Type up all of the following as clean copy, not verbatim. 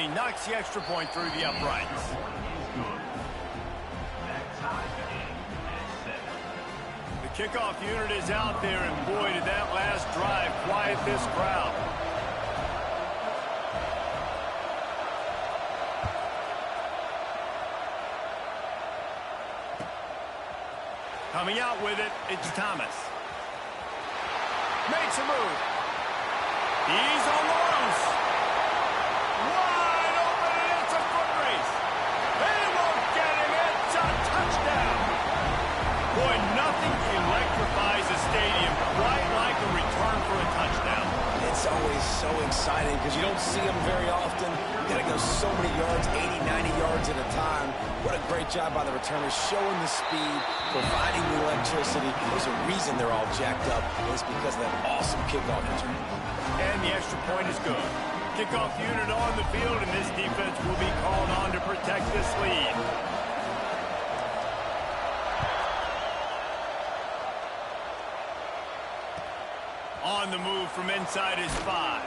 he knocks the extra point through the uprights. The kickoff unit is out there, and boy, did that last drive quiet this crowd. Coming out with it, it's Thomas. Makes a move. He's on the loose. Wide open, and it's a foot race. They won't get him. It's a touchdown. Boy, nothing electrifies a stadium quite like a return for a touchdown. It's always so exciting because you don't see them very often. You got to go so many yards, 80, 90 yards at a time. What a great job by the returners, showing the speed, providing the electricity. There's a reason they're all jacked up, and it's because of that awesome kickoff return. And the extra point is good. Kickoff unit on the field, and this defense will be called on to protect this lead. On the move from inside his 5.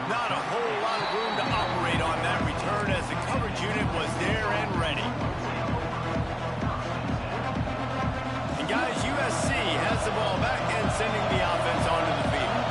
Not a whole lot of room to operate on that return as the coverage unit was there and ready. And guys, USC has the ball back and sending the offense onto the field.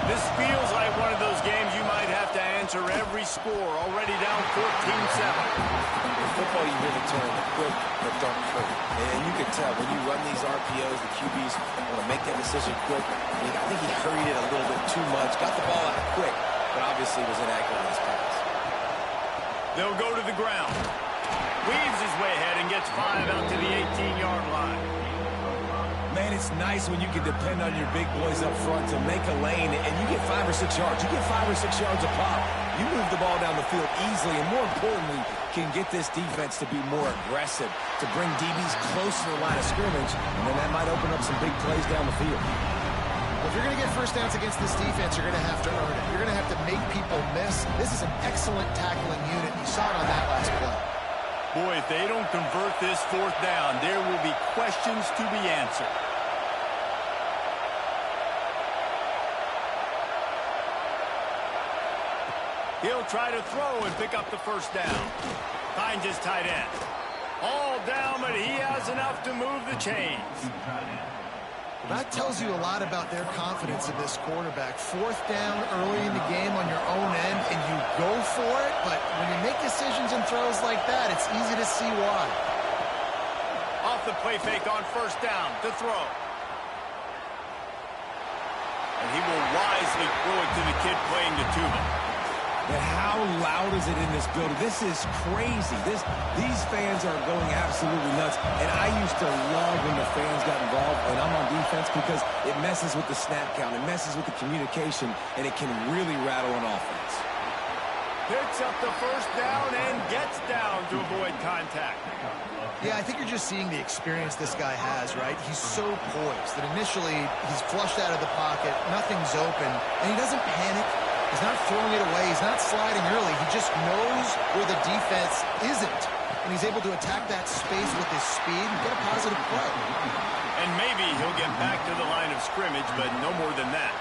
This feels like one of those games you might have to answer every score, already down 14-7. In football, you hear the term quick but don't hurt. And you can tell when you run these RPOs, the QBs want to make that decision quick. I think he hurried it a little bit too much, got the ball out quick, but obviously was inaccurate in his pass. They'll go to the ground. Weaves his way ahead and gets 5 out to the 18-yard line. Man, it's nice when you can depend on your big boys up front to make a lane, and you get 5 or 6 yards. You get 5 or 6 yards a pop. You move the ball down the field easily, and more importantly, can get this defense to be more aggressive, to bring DBs close to the line of scrimmage, and then that might open up some big plays down the field. Well, if you're going to get first downs against this defense, you're going to have to earn it. You're going to have to make people miss. This is an excellent tackling unit. You saw it on that last play. Boy, if they don't convert this 4th down, there will be questions to be answered. He'll try to throw and pick up the first down. Finds his tight end. All down, but he has enough to move the chains. That tells you a lot about their confidence in this quarterback. 4th down early in the game on your own end, and you go for it, but when you make decisions and throws like that, it's easy to see why. Off the play fake on 1st down to throw. And he will wisely throw it to the kid playing the tuba. But how loud is it in this building? This is crazy. These fans are going absolutely nuts. And I used to love when the fans got involved when I'm on defense because it messes with the snap count. It messes with the communication, and it can really rattle an offense. Picks up the 1st down and gets down to avoid contact. Yeah, I think you're just seeing the experience this guy has, right? He's so poised that initially he's flushed out of the pocket, nothing's open, and he doesn't panic. He's not throwing it away. He's not sliding early. He just knows where the defense isn't. And he's able to attack that space with his speed and get a positive play. And maybe he'll get back to the line of scrimmage, but no more than that.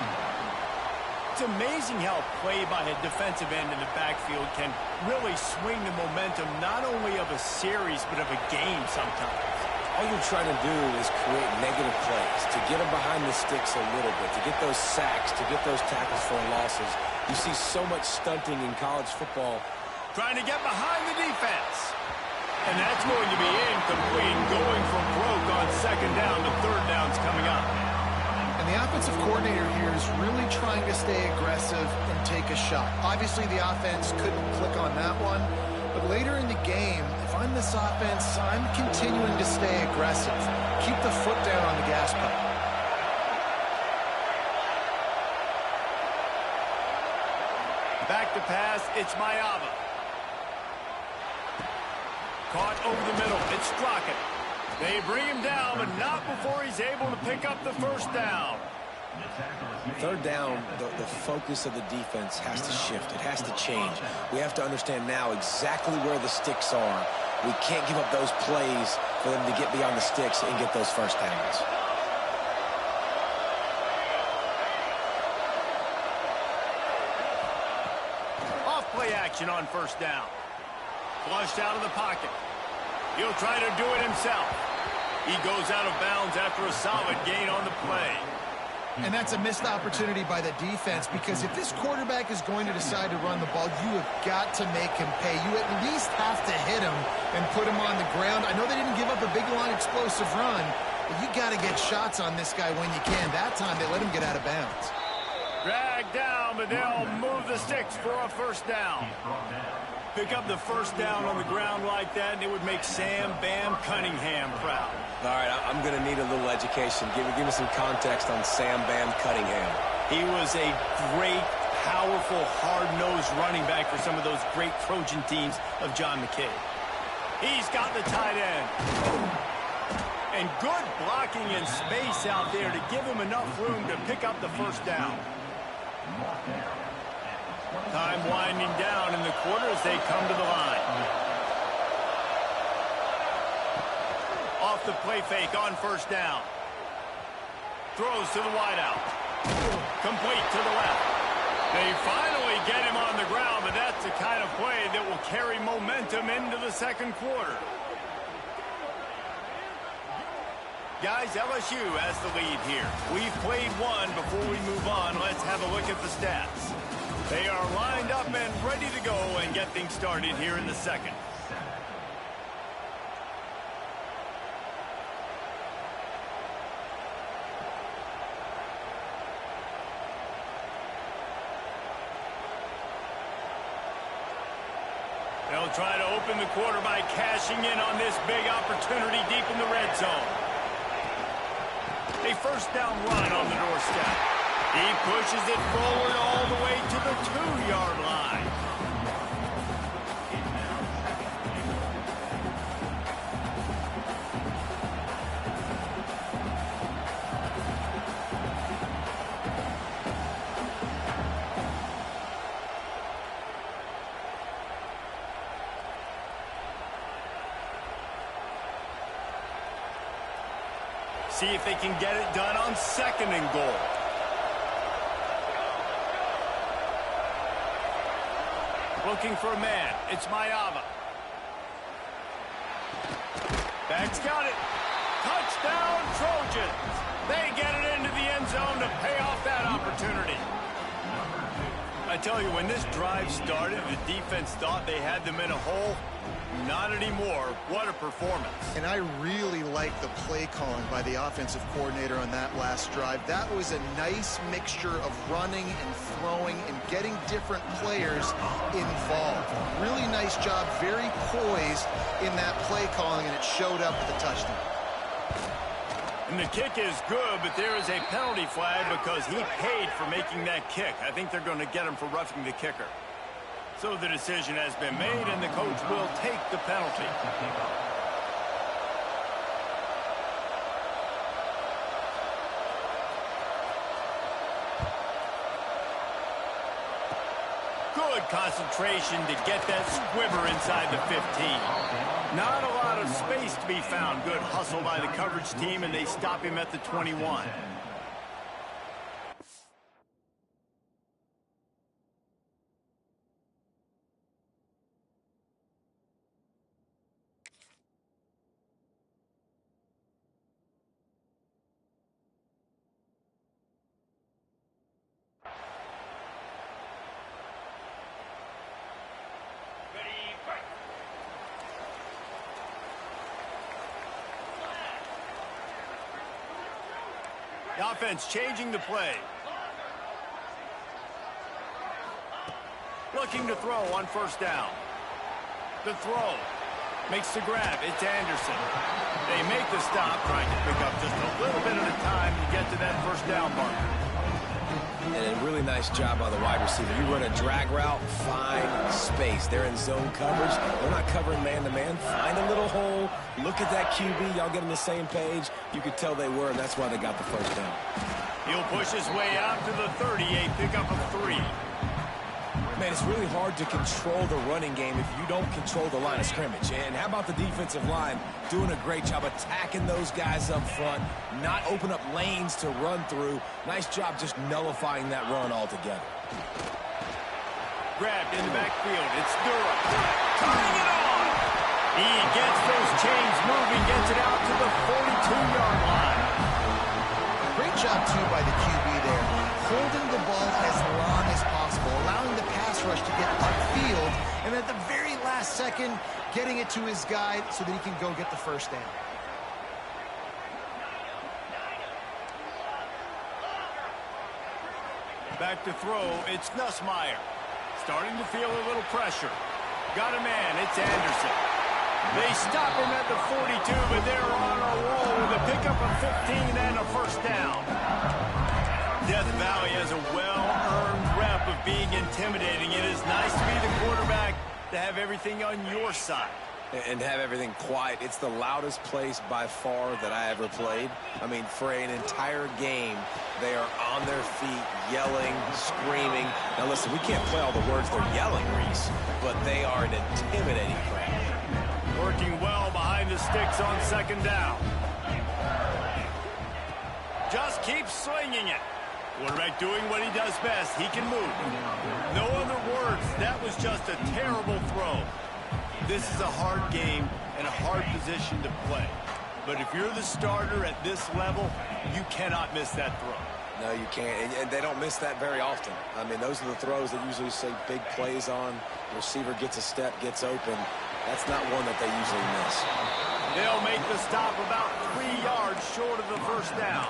It's amazing how a play by a defensive end in the backfield can really swing the momentum not only of a series, but of a game sometimes. All you're trying to do is create negative plays, to get them behind the sticks a little bit, to get those sacks, to get those tackles for losses. You see so much stunting in college football. Trying to get behind the defense. And that's going to be incomplete, going from broke on 2nd down. The 3rd down's coming up. And the offensive coordinator here is really trying to stay aggressive and take a shot. Obviously, the offense couldn't click on that one. But later in the game, if I'm this offense, I'm continuing to stay aggressive. Keep the foot down on the gas pedal. Back to pass, it's Mayava. Caught over the middle, it's Strockett. They bring him down, but not before he's able to pick up the 1st down. 3rd down, the focus of the defense has to shift. It has to change. We have to understand now exactly where the sticks are. We can't give up those plays for them to get beyond the sticks and get those 1st downs. Off Play action on first down. Flushed out of the pocket. He'll try to do it himself. He goes out of bounds after a solid gain on the play. And that's a missed opportunity by the defense, because if this quarterback is going to decide to run the ball, you have got to make him pay. You at least have to hit him and put him on the ground. I know they didn't give up a big, long, explosive run, but you got to get shots on this guy when you can. That time, they let him get out of bounds. Dragged down, but they'll move the sticks for a first down. Pick up the first down on the ground like that, and it would make Sam Bam Cunningham proud. All right, I'm going to need a little education. Give me some context on Sam Bam Cunningham. He was a great, powerful, hard-nosed running back for some of those great Trojan teams of John McKay. He's got the tight end. And good blocking in space out there to give him enough room to pick up the first down. Time winding down in the quarter as they come to the line. Off the play fake on first down. Throws to the wideout. Complete to the left. They finally get him on the ground, but that's the kind of play that will carry momentum into the second quarter. Guys, LSU has the lead here. We've played one. Before we move on, let's have a look at the stats. They are lined up and ready to go and get things started here in the second. They'll try to open the quarter by cashing in on this big opportunity deep in the red zone. A first down run on the doorstep. He pushes it forward all the way to the 2-yard line. See if they can get it done on second and goal. Looking for a man. It's Mayava. Back's got it. Touchdown, Trojans. They get it into the end zone to pay off that opportunity. I tell you, when this drive started, the defense thought they had them in a hole. Not anymore. What a performance. And I really like the play calling by the offensive coordinator on that last drive. That was a nice mixture of running and throwing and getting different players involved. Really nice job, very poised in that play calling, and it showed up with the touchdown. And the kick is good, but there is a penalty flag because he paid for making that kick. I think they're going to get him for roughing the kicker. So the decision has been made, and the coach will take the penalty. Good concentration to get that squibber inside the 15. Not a lot of space to be found. Good hustle by the coverage team, and they stop him at the 21. The offense changing the play. Looking to throw on first down. The throw. Makes the grab. It's Anderson. They make the stop, trying to pick up just a little bit at a time to get to that first down marker. And a really nice job on the wide receiver. You run a drag route, find space. They're in zone coverage. They're not covering man-to-man. Find a little hole. Look at that QB. Y'all get on the same page. You could tell they were, and that's why they got the first down. He'll push his way out to the 38, pickup of 3. Man, it's really hard to control the running game if you don't control the line of scrimmage. And how about the defensive line doing a great job attacking those guys up front, not open up lanes to run through. Nice job just nullifying that run altogether. grabbed in the backfield. It's Durham. Tying it on. He gets those chains moving, gets it out to the 42-yard line. Great job, too, by the QB there. Holding the ball as long as possible, allowing the pass rush to get upfield, and at the very last second, getting it to his guy so that he can go get the first down. Back to throw, it's Nussmeier. Starting to feel a little pressure. Got a man, it's Anderson. They stop him at the 42, but they're on a roll with a pickup of 15 and a first down. Death Valley has a well-earned rep of being intimidating. It is nice to be the quarterback, to have everything on your side. And have everything quiet. It's the loudest place by far that I ever played. I mean, for an entire game, they are on their feet, yelling, screaming. Now, listen, we can't play all the words they're yelling, Reese, but they are an intimidating crowd. Working well behind the sticks on second down. Just keeps swinging it. Quarterback doing what he does best. He can move. No other words. That was just a terrible throw. This is a hard game and a hard position to play. But if you're the starter at this level, you cannot miss that throw. No, you can't. And they don't miss that very often. I mean, those are the throws that usually say big plays on. The receiver gets a step, gets open. That's not one that they usually miss. They'll make the stop about 3 yards short of the first down.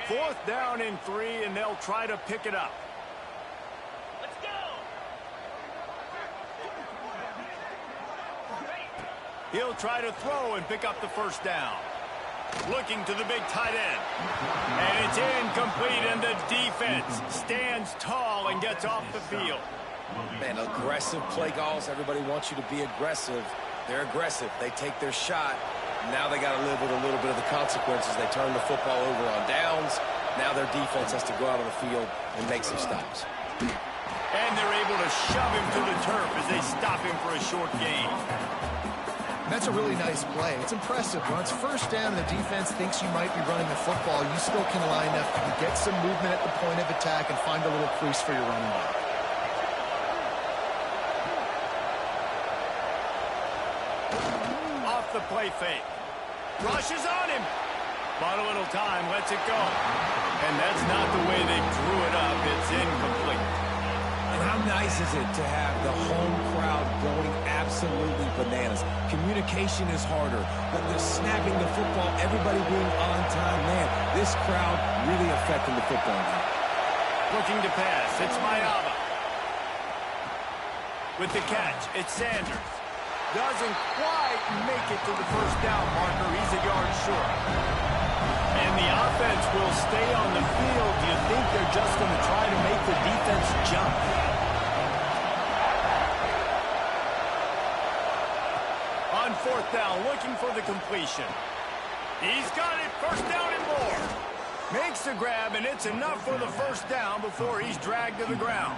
Fourth down and 3, and they'll try to pick it up. Let's go! He'll try to throw and pick up the first down. Looking to the big tight end. And it's incomplete, and the defense stands tall and gets off the field. Man, aggressive play calls. Everybody wants you to be aggressive. They're aggressive. They take their shot. Now they got to live with a little bit of the consequences. They turn the football over on downs. Now their defense has to go out on the field and make some stops. And they're able to shove him to the turf as they stop him for a short gain. That's a really nice play. It's impressive. When it's first down and the defense thinks you might be running the football, you still can line up to get some movement at the point of attack and find a little crease for your running back. Off the play fake. Rushes on him. Bought a little time, lets it go. And that's not the way they drew it up. It's incomplete. And how nice is it to have the home crowd going absolutely bananas? Communication is harder. The snapping the football, everybody being on time. Man, this crowd really affecting the football game. Looking to pass. It's Mayaba. With the catch, it's Sanders. Doesn't quite make it to the first down marker. He's a yard short. And the offense will stay on the field. Do you think they're just going to try to make the defense jump? On fourth down, looking for the completion. He's got it, first down and more. Makes the grab, and it's enough for the first down before he's dragged to the ground.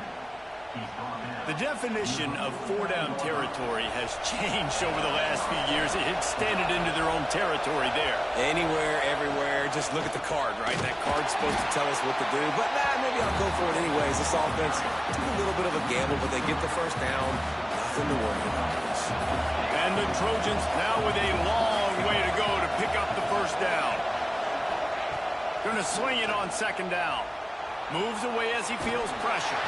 The definition of four-down territory has changed over the last few years. It extended into their own territory there. Anywhere, everywhere, just look at the card, right? That card's supposed to tell us what to do, but maybe I'll go for it anyways. This offense took a little bit of a gamble, but they get the first down. Nothing to worry about. And the Trojans now with a long way to go to pick up the first down. Going to swing it on second down. Moves away as he feels pressure.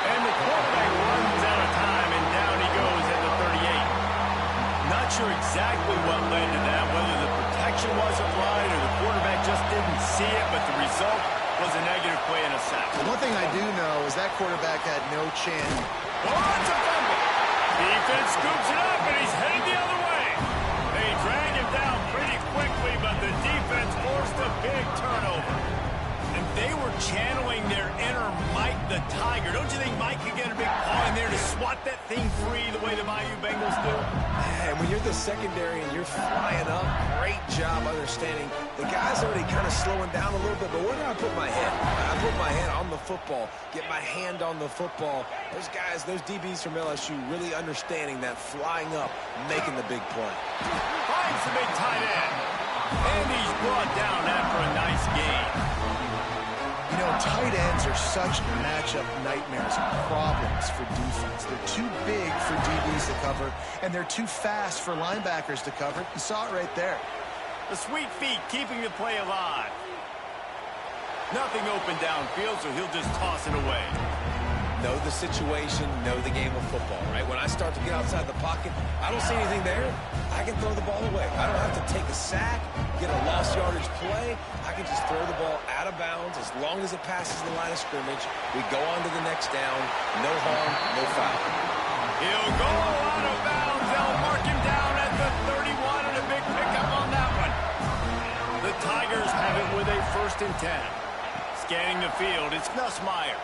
And the quarterback runs out of time, and down he goes at the 38. Not sure exactly what led to that, whether the protection wasn't right or the quarterback just didn't see it, but the result was a negative play and a sack. One thing I do know is that quarterback had no chance. Oh, it's a fumble. Defense scoops it up, and he's headed the other way. They drag him down pretty quickly, but the defense forced a big turnover. And they were channeling their inner Mike the Tiger. Don't you think Mike could get a big paw in there to swat that thing free the way the Bayou Bengals do? And when you're the secondary and you're flying up, great job understanding. The guy's already kind of slowing down a little bit, but where do I put my head? I put my head on the football, get my hand on the football. Those guys, those DBs from LSU really understanding that flying up, making the big play. Finds the big tight end. And he's brought down after a nice gain. You know, tight ends are such matchup nightmares and problems for defense. They're too big for DBs to cover, and they're too fast for linebackers to cover. You saw it right there. The sweet feet keeping the play alive. Nothing open downfield, so he'll just toss it away. Know the situation, know the game of football, right? When I start to get outside the pocket, I don't see anything there, I can throw the ball away. I don't have to take a sack, get a lost yardage play. I can just throw the ball out of bounds as long as it passes the line of scrimmage. We go on to the next down. No harm, no foul. He'll go out of bounds. They'll mark him down at the 31 and a big pickup on that one. The Tigers have it with a 1st and 10. Scanning the field, it's Nussmeier.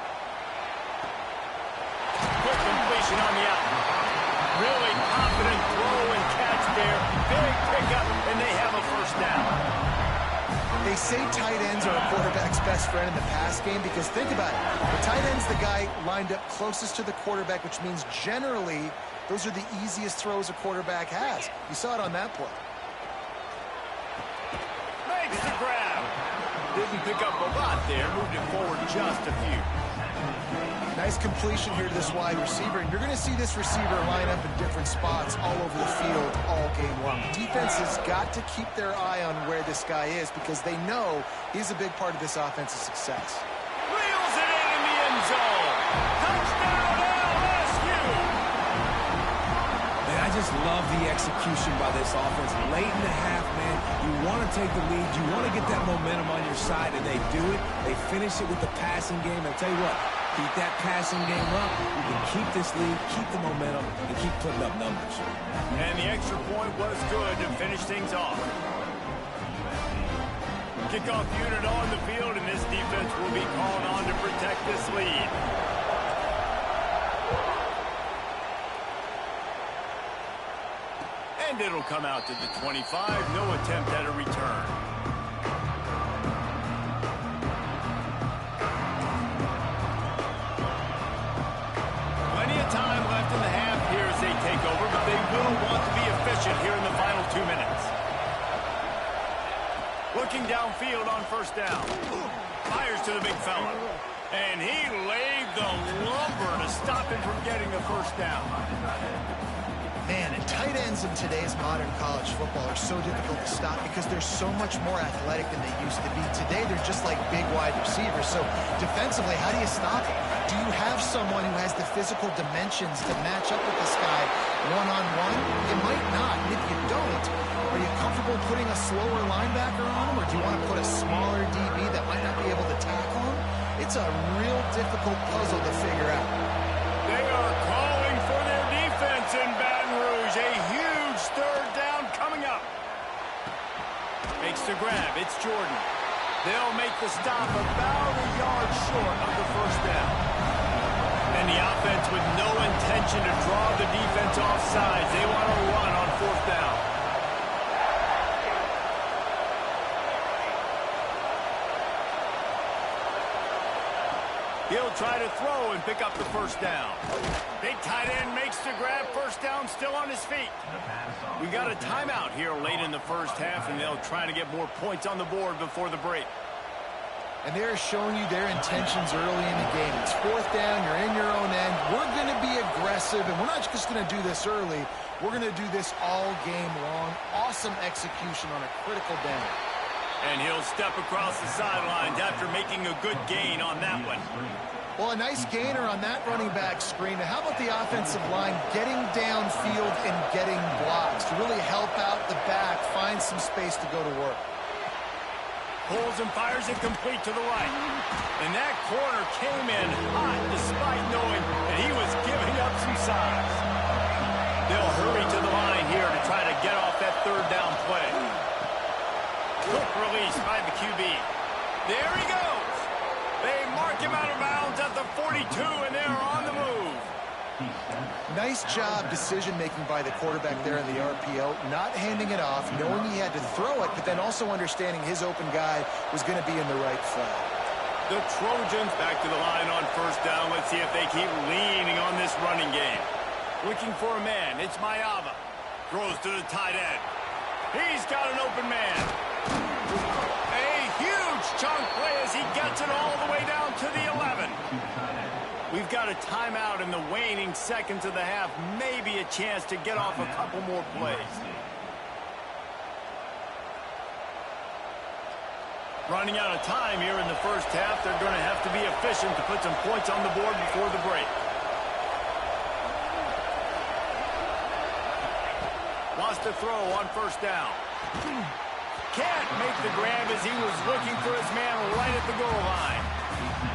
Quick completion on the out. Really confident throw and catch there. Big pickup, and they have a 1st down. They say tight ends are a quarterback's best friend in the pass game because think about it. The tight end's the guy lined up closest to the quarterback, which means generally those are the easiest throws a quarterback has. You saw it on that play. Makes the grab. Didn't pick up a lot there. Moved it forward just a few. Nice completion here to this wide receiver, and you're going to see this receiver line up in different spots all over the field all game long. Defense has got to keep their eye on where this guy is because they know he's a big part of this offense's success. Wheels it in the end zone. Touchdown LSU. Man, I just love the execution by this offense. Late in the half, man, you want to take the lead. You want to get that momentum on your side, and they do it. They finish it with the passing game. I'll tell you what. Keep that passing game up. You can keep this lead, keep the momentum, and keep putting up numbers. And the extra point was good to finish things off. Kickoff unit on the field, and this defense will be called on to protect this lead. And it'll come out to the 25. No attempt at a return. Time left in the half here as they take over, but they will want to be efficient here in the final 2 minutes. Looking downfield on 1st down. Fires to the big fella. And he laid the lumber to stop him from getting the 1st down. Man, and tight ends in today's modern college football are so difficult to stop because they're so much more athletic than they used to be. Today, they're just like big wide receivers. So defensively, how do you stop them? Do you have someone who has the physical dimensions to match up with this guy one-on-one? You might not. And if you don't, are you comfortable putting a slower linebacker on him, or do you want to put a smaller DB that might not be able to tackle him? It's a real difficult puzzle to figure out. They are calling for their defense in Baton Rouge. A huge 3rd down coming up. Makes the grab. It's Jordan. They'll make the stop about a yard short of the 1st down. And the offense with no intention to draw the defense off sides. They want to run on 4th down. He'll try to throw and pick up the 1st down. Big tight end makes the grab. 1st down, still on his feet. We got a timeout here late in the 1st half, and they'll try to get more points on the board before the break. And they're showing you their intentions early in the game. It's 4th down, you're in your own end. We're going to be aggressive, and we're not just going to do this early. We're going to do this all game long. Awesome execution on a critical down. And he'll step across the sidelines after making a good gain on that one. Well, a nice gainer on that running back screen. Now, how about the offensive line getting downfield and getting blocks to really help out the back, find some space to go to work? Pulls and fires it complete to the right. And that corner came in hot despite knowing that he was giving up some size. They'll hurry to the line here to try to get off that 3rd down play. Quick release by the QB. There he goes. They mark him out of bounds at the 42, and they're on the move. Nice job decision-making by the quarterback there in the RPO, not handing it off, knowing he had to throw it, but then also understanding his open guy was going to be in the right flat. The Trojans back to the line on 1st down. Let's see if they keep leaning on this running game. Looking for a man. It's Mayava. Throws to the tight end. He's got an open man. chunk play as he gets it all the way down to the 11. We've got a timeout in the waning seconds of the half. Maybe a chance to get off a couple more plays. Running out of time here in the first half. They're going to have to be efficient to put some points on the board before the break. Wants to throw on first down. Can't make the grab as he was looking for his man right at the goal line.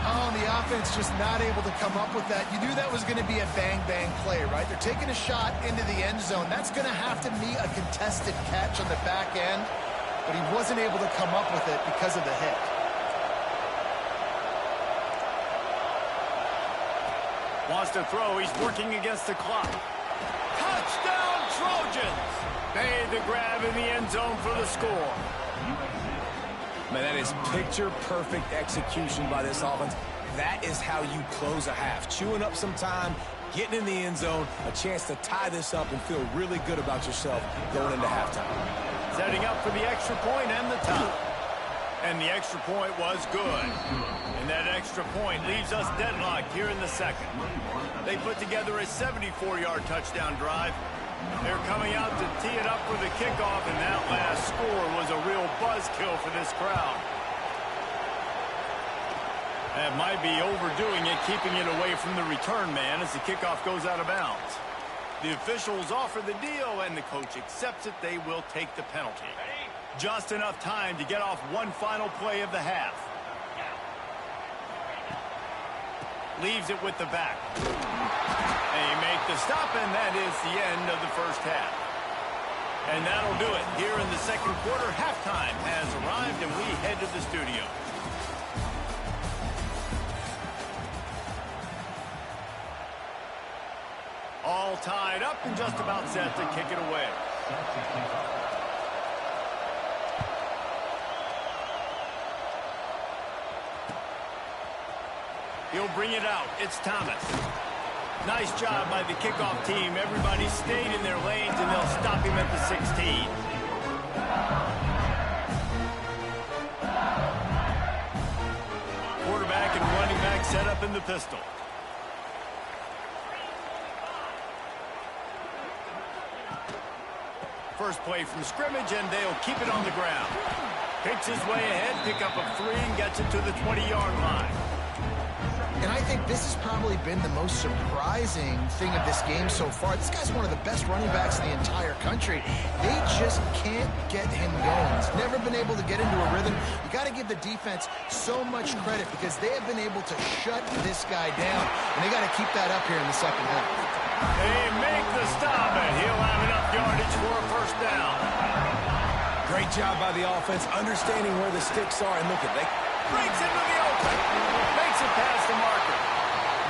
Oh, and the offense just not able to come up with that. You knew that was going to be a bang-bang play, right? They're taking a shot into the end zone. That's going to have to be a contested catch on the back end, but he wasn't able to come up with it because of the hit. Wants to throw. He's working against the clock. Touchdown, Trojans! Made the grab in the end zone for the score. Man, that is picture-perfect execution by this offense. That is how you close a half. Chewing up some time, getting in the end zone, a chance to tie this up and feel really good about yourself going into halftime. Setting up for the extra point and the tie. And the extra point was good. And that extra point leaves us deadlocked here in the second. They put together a 74-yard touchdown drive. They're coming out to tee it up for the kickoff, and that last score was a real buzzkill for this crowd. That might be overdoing it, keeping it away from the return man as the kickoff goes out of bounds. The officials offer the deal, and the coach accepts it. They will take the penalty. Just enough time to get off one final play of the half. Leaves it with the back. They make the stop, and that is the end of the first half. And that'll do it. Here in the second quarter, halftime has arrived, and we head to the studio. All tied up and just about set to kick it away. He'll bring it out. It's Thomas. Nice job by the kickoff team. Everybody stayed in their lanes, and they'll stop him at the 16. Quarterback and running back set up in the pistol. First play from scrimmage, and they'll keep it on the ground. Picks his way ahead, pick up a 3, and gets it to the 20-yard line. And I think this has probably been the most surprising thing of this game so far. This guy's one of the best running backs in the entire country. They just can't get him going. He's never been able to get into a rhythm. You got to give the defense so much credit because they have been able to shut this guy down, and they got to keep that up here in the second half. They make the stop, and he'll have enough yardage for a first down. Great job by the offense, understanding where the sticks are, and look at they Breaks into the open. Makes it past the marker.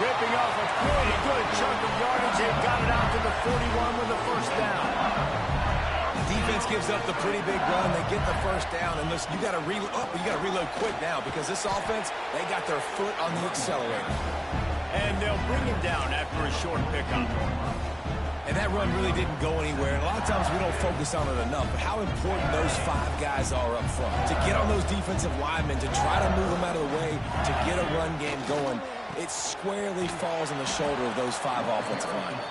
Ripping off a pretty good chunk of yardage. They've got it out to the 41 with a first down. defense gives up the pretty big run. They get the first down, and listen, you got to reload quick now because this offense, they got their foot on the accelerator. And they'll bring him down after a short pickup. And that run really didn't go anywhere. And a lot of times we don't focus on it enough. But how important those five guys are up front. To get on those defensive linemen, to try to move them out of the way, to get a run game going, it squarely falls on the shoulder of those five offensive linemen.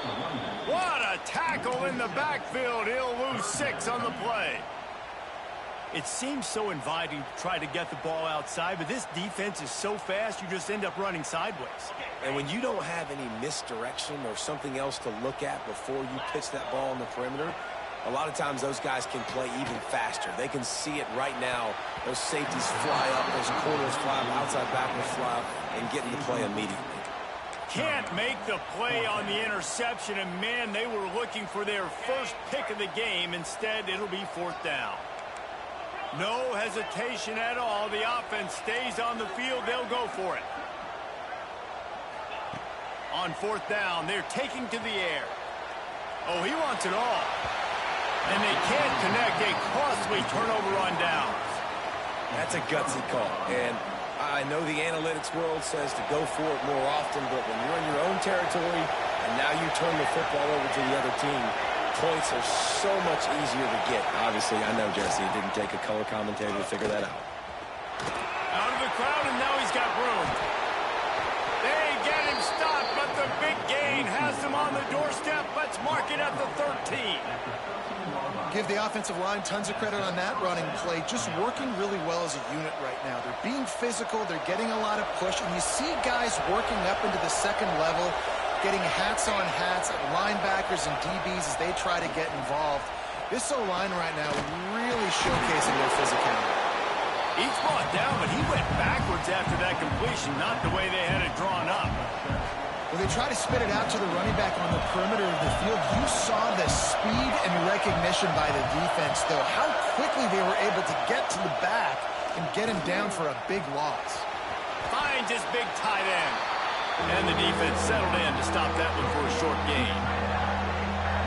What a tackle in the backfield. He'll lose 6 on the play. It seems so inviting to try to get the ball outside, but this defense is so fast, you just end up running sideways. And when you don't have any misdirection or something else to look at before you pitch that ball on the perimeter, a lot of times those guys can play even faster. They can see it right now. Those safeties fly up, those corners fly up, outside backers fly up, and get into play immediately. Can't make the play on the interception, and man, they were looking for their first pick of the game. Instead, it'll be 4th down. No hesitation at all. The offense stays on the field. They'll go for it. On 4th down, they're taking to the air. Oh, he wants it all. And they can't connect. A costly turnover on downs. That's a gutsy call. And I know the analytics world says to go for it more often, but when you're in your own territory and now you turn the football over to the other team, points are so much easier to get. Obviously, I know, Jesse, it didn't take a color commentator to figure that out. crowd, and now he's got room. They get him stopped, but the big gain has him on the doorstep. Let's mark it at the 13. Give the offensive line tons of credit on that running play. Just working really well as a unit right now. They're being physical. They're getting a lot of push. And you see guys working up into the second level, getting hats on hats at linebackers and DBs as they try to get involved. This O-line right now really showcasing their physicality. He's brought down, but he went backwards after that completion, not the way they had it drawn up. When they try to spit it out to the running back on the perimeter of the field, you saw the speed and recognition by the defense, though. How quickly they were able to get to the back and get him down for a big loss. Finds his big tight end. And the defense settled in to stop that one for a short gain.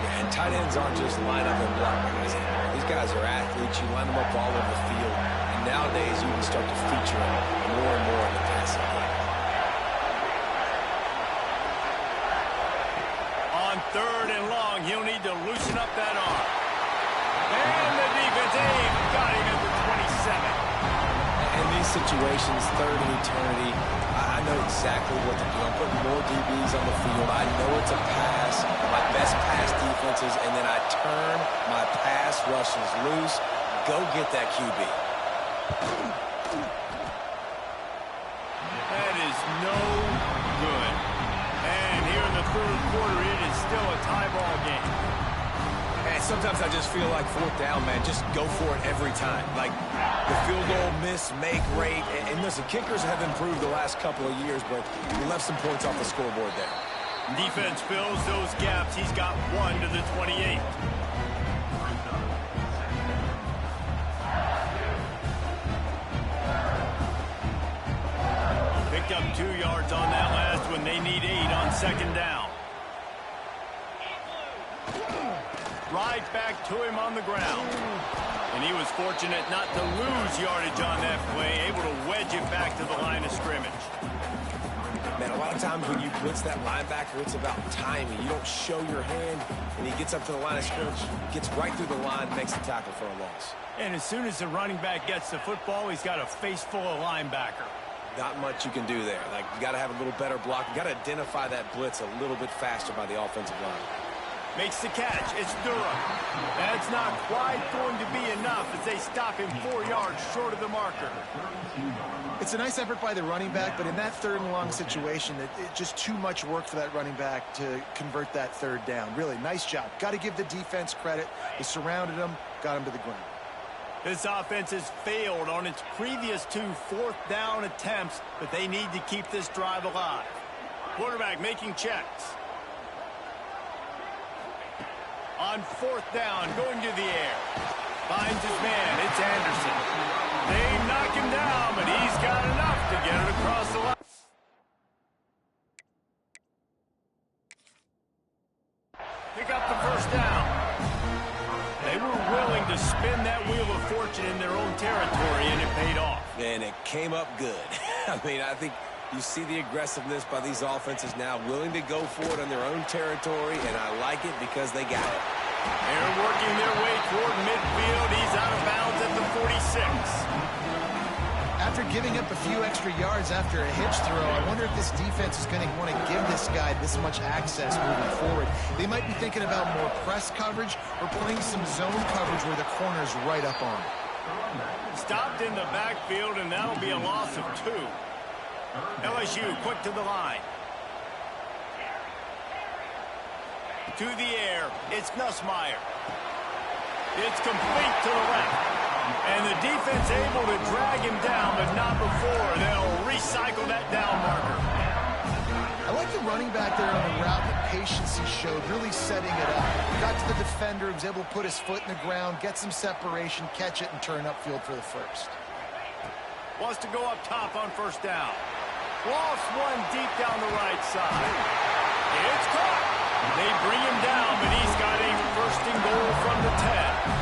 Yeah, and tight ends aren't just line up and block guys. These guys are athletes. You line them up all over the field. And nowadays, you can start to feature them more and more in the passing game. On 3rd and long, he'll need to loosen up that arm. And the defense got him at the 27. In these situations, 3rd and eternity, I know exactly what to do. I'm putting more DBs on the field. I know it's a pass, my best pass defenses, and then I turn my pass rushes loose. Go get that QB. That is no good. And here in the 3rd quarter, it is still a tie ball game. And sometimes I just feel like 4th down, man, just go for it every time. Like the field goal miss, make rate. And listen, kickers have improved the last couple of years, but we left some points off the scoreboard there. Defense fills those gaps. He's got 1 to the 28. Picked up 2 yards on that last one. They need 8 on 2nd down. Right back to him on the ground. And he was fortunate not to lose yardage on that play, able to wedge it back to the line of scrimmage. Man, a lot of times when you blitz that linebacker, it's about timing. You don't show your hand, and he gets up to the line of scrimmage, gets right through the line, makes the tackle for a loss. And as soon as the running back gets the football, he's got a face full of linebacker. Not much you can do there. Like, you got to have a little better block. You got to identify that blitz a little bit faster by the offensive line. Makes the catch. It's Durham. That's not quite going to be enough as they stop him 4 yards short of the marker. It's a nice effort by the running back, but in that 3rd and long situation, it's just too much work for that running back to convert that 3rd down. Really, nice job. Got to give the defense credit. They surrounded him, got him to the ground. This offense has failed on its previous 2 4th down attempts, but they need to keep this drive alive. Quarterback making checks. On 4th down, going to the air. Finds his man. It's Anderson. They knock him down, but he's got enough to get it across the line. Pick up the 1st down. They were willing to spin that wheel of fortune in their own territory, and it paid off. And it came up good. I mean, I think you see the aggressiveness by these offenses now, willing to go for it on their own territory, and I like it because they got it. They're working their way toward midfield. He's out of bounds at the 46. After giving up a few extra yards after a hitch throw, I wonder if this defense is going to want to give this guy this much access moving forward. They might be thinking about more press coverage or playing some zone coverage where the corner's right up on him. Stopped in the backfield, and that'll be a loss of 2. LSU quick to the line. To the air, it's Nussmeier. It's complete to the left. And the defense able to drag him down, but not before. They'll recycle that down marker. I like the running back there on the route, the patience he showed, really setting it up. Got to the defender, was able to put his foot in the ground, get some separation, catch it, and turn upfield for the 1st. Wants to go up top on 1st down. Lost one deep down the right side. It's caught. They bring him down, but he's got a 1st and goal from the 10.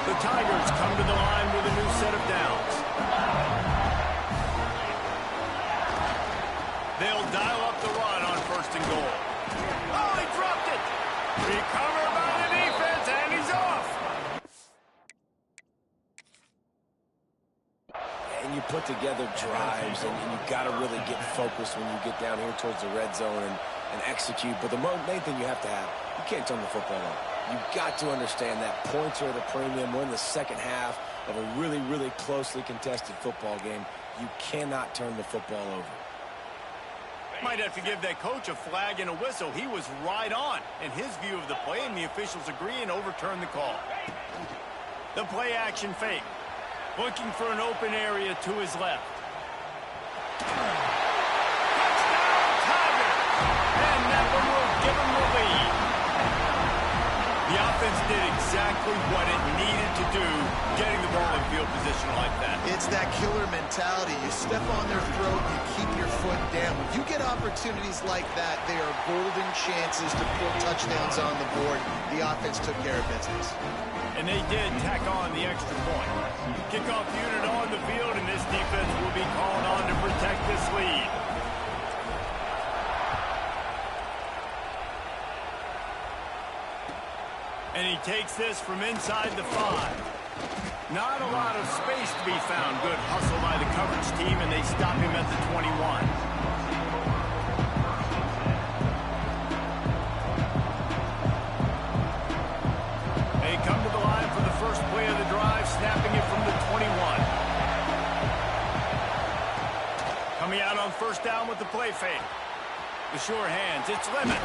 The Tigers come to the line with a new set of downs. They'll dial up the run on 1st and goal. Oh, he dropped it. Recovered by the defense, and he's off. And you put together drives, and you got to really get focused when you get down here towards the red zone and execute. But the main thing you have to have, you can't turn the football over. You've got to understand that points are at a premium. We're in the second half of a really, really closely contested football game. You cannot turn the football over. Might have to give that coach a flag and a whistle. He was right on in his view of the play, and the officials agree and overturn the call. The play action fake. Looking for an open area to his left. Touchdown, Tiger! And that one will give him the lead. The offense did exactly what it needed to do, getting the ball in field position like that. It's that killer mentality. You step on their throat, you keep your foot down. When you get opportunities like that, they are golden chances to put touchdowns on the board. The offense took care of business. And they did tack on the extra point. Kickoff unit on the field, and this defense will be called on to protect this lead. And he takes this from inside the 5. Not a lot of space to be found. Good hustle by the coverage team, and they stop him at the 21. They come to the line for the first play of the drive, snapping it from the 21. Coming out on first down with the play fake. The sure hands, it's Lemon.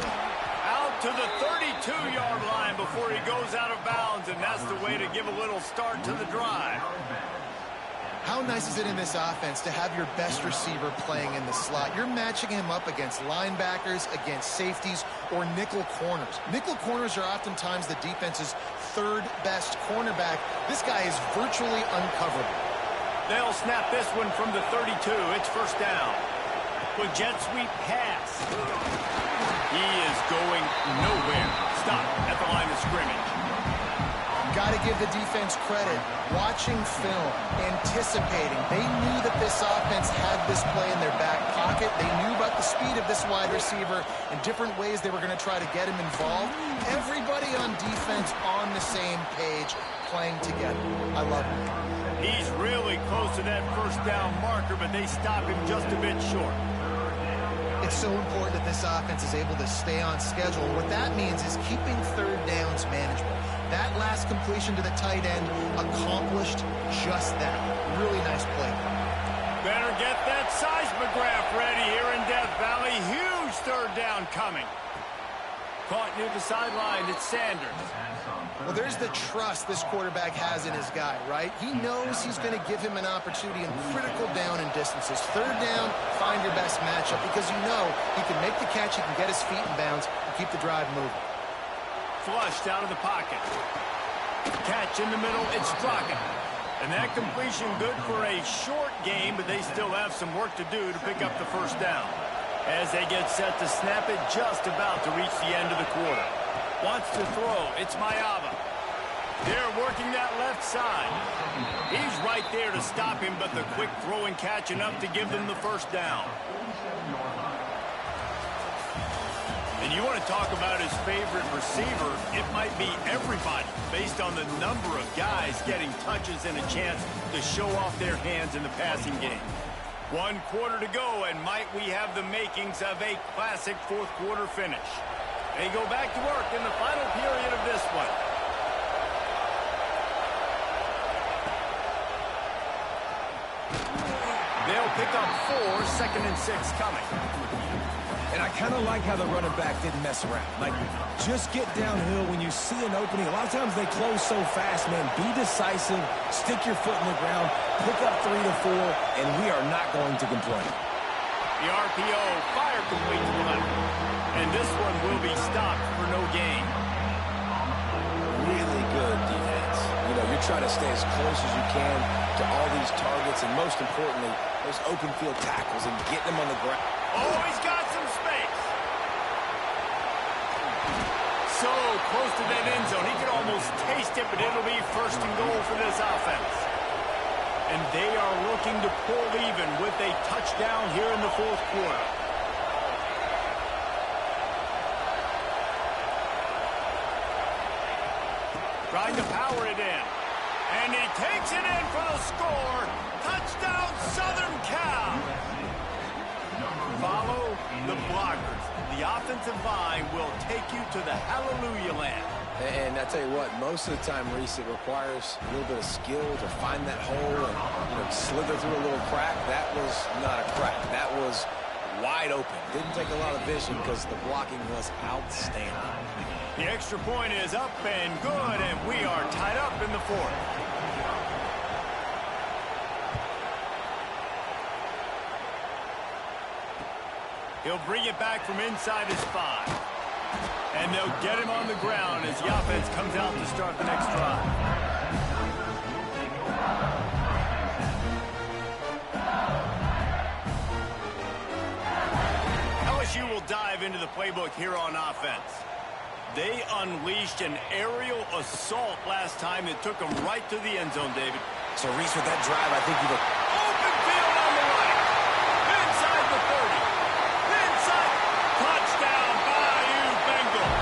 Out to the 32-yard line before he goes out of bounds, and that's the way to give a little start to the drive. How nice is it in this offense to have your best receiver playing in the slot? You're matching him up against linebackers, against safeties, or nickel corners. Nickel corners are oftentimes the defense's third best cornerback. This guy is virtually uncoverable. They'll snap this one from the 32. It's first down. With jet sweep pass. He is going nowhere. Stop at the line of scrimmage. Got to give the defense credit. Watching film, anticipating. They knew that this offense had this play in their back pocket. They knew about the speed of this wide receiver and different ways they were going to try to get him involved. Everybody on defense on the same page, playing together. I love it. He's really close to that first down marker, but they stop him just a bit short. It's so important that this offense is able to stay on schedule. What that means is keeping third downs manageable. That last completion to the tight end accomplished just that. Really nice play. Better get that seismograph ready here in Death Valley. Huge third down coming. Caught near the sideline, it's Sanders. Well, there's the trust this quarterback has in his guy, right? He knows he's going to give him an opportunity in critical down and distances. Third down, find your best matchup because you know he can make the catch, he can get his feet in bounds, and keep the drive moving. Flushed out of the pocket. Catch in the middle, it's Strocken. And that completion good for a short game, but they still have some work to do to pick up the first down. As they get set to snap it, just about to reach the end of the quarter. Wants to throw, it's Mayava. They're working that left side. He's right there to stop him, but the quick throw and catch enough to give them the first down. And you want to talk about his favorite receiver, it might be everybody, based on the number of guys getting touches and a chance to show off their hands in the passing game. 1 quarter to go, and might we have the makings of a classic fourth quarter finish. They go back to work in the final period of this one. They'll pick up 4, 2nd and 6 coming. And I kind of like how the running back didn't mess around. Like, just get downhill when you see an opening. A lot of times they close so fast, man. Be decisive, stick your foot in the ground, pick up 3 to 4, and we are not going to complain. The RPO, fire complete to the left. And this one will be stopped for no gain. Really good defense. You know, you're trying to stay as close as you can to all these targets, and most importantly, those open field tackles and getting them on the ground. Oh, he's got some space. So close to that end zone. He could almost taste it, but it'll be 1st and goal for this offense. And they are looking to pull even with a touchdown here in the 4th quarter. Trying to power it in. And he takes it in for the score. Touchdown, Follow the blockers. The offensive line will take you to the hallelujah land. And I tell you what, most of the time, Reese, it requires a little bit of skill to find that hole and slither through a little crack. That was not a crack. That was wide open. Didn't take a lot of vision because the blocking was outstanding. The extra point is up and good, and we are tied up in the fourth. He'll bring it back from inside his 5. And they'll get him on the ground as the offense comes out to start the next drive. LSU will dive into the playbook here on offense. They unleashed an aerial assault last time that took them right to the end zone, David. So, Reese, with that drive, I think you've... Open field on the right. Inside the 30. Inside. Touchdown, Bayou Bengals.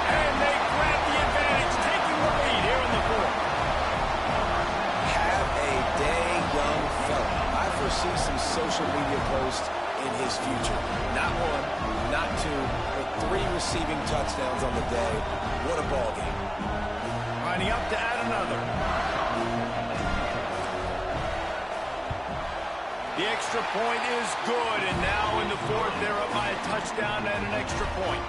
And they grab the advantage, taking the lead here in the fourth. Have a day, young fella. I foresee some social media posts in his future. Not one, not two, but 3 receiving touchdowns on the day. What a ball game. Lining up to add another. The extra point is good, and now in the fourth, they're up by a touchdown and an extra point.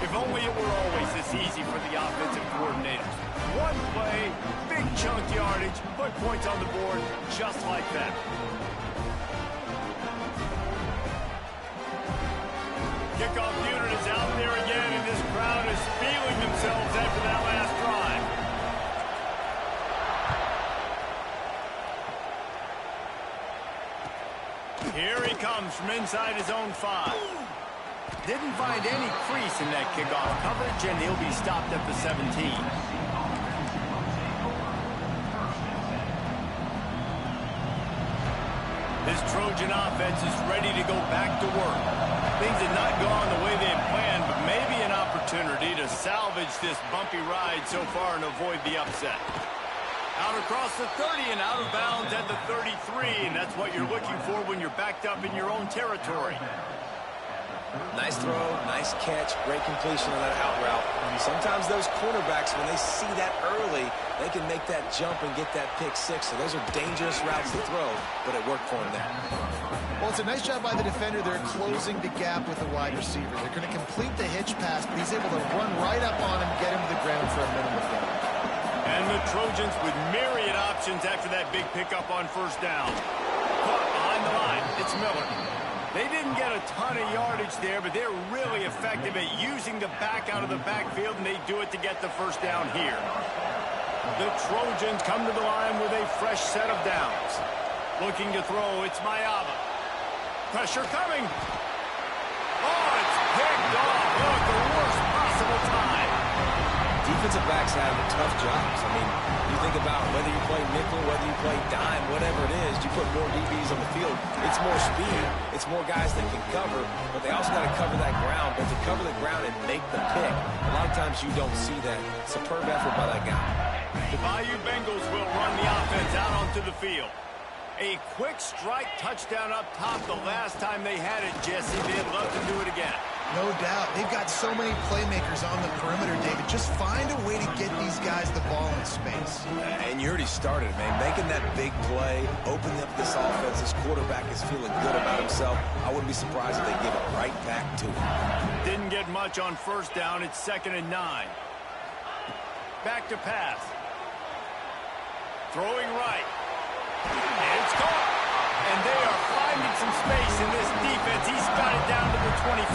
If only it were always this easy for the offensive coordinators. One play, big chunk yardage, put points on the board just like that. Kickoff unit is out there again, and this crowd is feeling themselves after that last drive. Here he comes from inside his own 5. Didn't find any crease in that kickoff coverage, and he'll be stopped at the 17. This Trojan offense is ready to go back to work. Things had not gone the way they had planned, but maybe an opportunity to salvage this bumpy ride so far and avoid the upset. Out across the 30 and out of bounds at the 33, and that's what you're looking for when you're backed up in your own territory. Nice throw, nice catch, great completion on that out route. Sometimes those quarterbacks, when they see that early, they can make that jump and get that pick 6. So those are dangerous routes to throw, but it worked for him there. Well, it's a nice job by the defender. They're closing the gap with the wide receiver. They're going to complete the hitch pass, but he's able to run right up on him, get him to the ground for a minimum gain. And the Trojans with myriad options after that big pickup on first down. Caught behind the line. It's Miller. They didn't get a ton of yardage there, but they're really effective at using the back out of the backfield, and they do it to get the first down here. The Trojans come to the line with a fresh set of downs. Looking to throw, it's Mayava. Pressure coming. Oh, it's picked off. Oh, at the worst possible time. Defensive backs have tough jobs. I mean, you think about whether you play nickel, whether you play dime, whatever it is, you put more DBs on the field. It's more speed. It's more guys that can cover, but they also got to cover that ground. But to cover the ground and make the pick, a lot of times you don't see that. Superb effort by that guy. The Bayou Bengals will run the offense out onto the field. A quick strike touchdown up top the last time they had it, Jesse. They'd love to do it again. No doubt. They've got so many playmakers on the perimeter, David. Just find a way to get these guys the ball in space. And you already started, man. Making that big play, opening up this offense. This quarterback is feeling good about himself. I wouldn't be surprised if they give it right back to him. Didn't get much on first down. It's 2nd and 9. Back to pass. Throwing right. It's caught. And they are finding some space in this defense. He's got it down to the 25.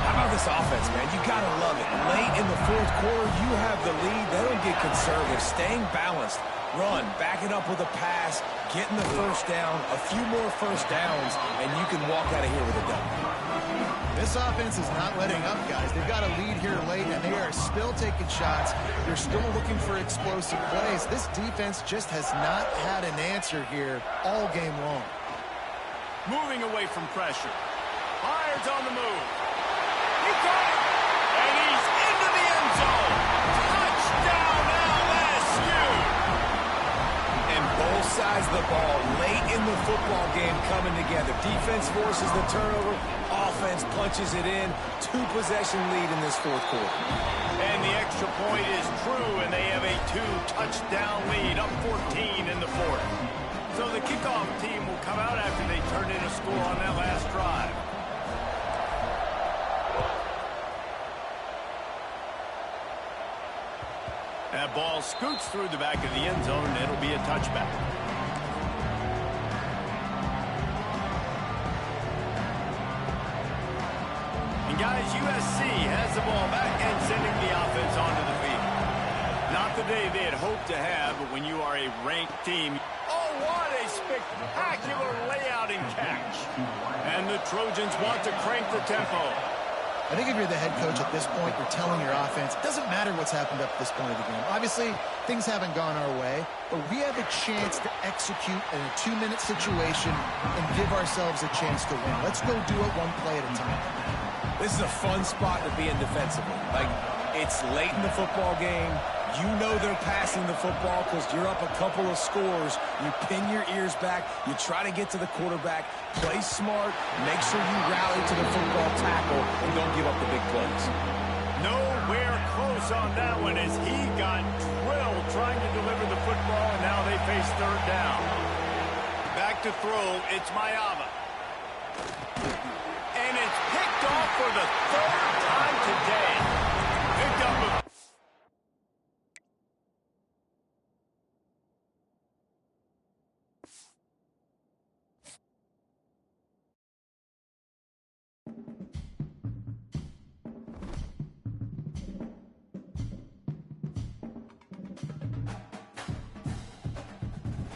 How about this offense, man? You got to love it. Late in the fourth quarter, you have the lead. They don't get conservative. Staying balanced. Run. Back it up with a pass. Getting the first down. A few more first downs, and you can walk out of here with a W. This offense is not letting up, guys. They've got a lead here late, and they are still taking shots. They're still looking for explosive plays. This defense just has not had an answer here all game long. Moving away from pressure. Byard's on the move. He caught it, and he's into the end zone. Touchdown, LSU! And both sides sides of the ball late in the football game coming together. Defense forces the turnover. Offense punches it in. 2-possession lead in this fourth quarter. And the extra point is true, and they have a 2-touchdown lead, up 14 in the fourth. So the kickoff team will come out after they turn in a score on that last drive. That ball scoots through the back of the end zone, and it'll be a touchback. And guys, USC has the ball back and sending the offense onto the field. Not the day they had hoped to have, but when you are a ranked team. Oh, what a spectacular layout and catch. And the Trojans want to crank the tempo. I think if you're the head coach at this point, you're telling your offense, it doesn't matter what's happened up to this point of the game. Obviously, things haven't gone our way, but we have a chance to execute in a 2-minute situation and give ourselves a chance to win. Let's go do it one play at a time. This is a fun spot to be in defensively. Like, it's late in the football game. You know they're passing the football because you're up a couple of scores. You pin your ears back. You try to get to the quarterback. Play smart. Make sure you rally to the football tackle and don't give up the big plays. Nowhere close on that one as he got drilled trying to deliver the football, and now they face third down. Back to throw. It's Mayava. And it's picked off for the third time today.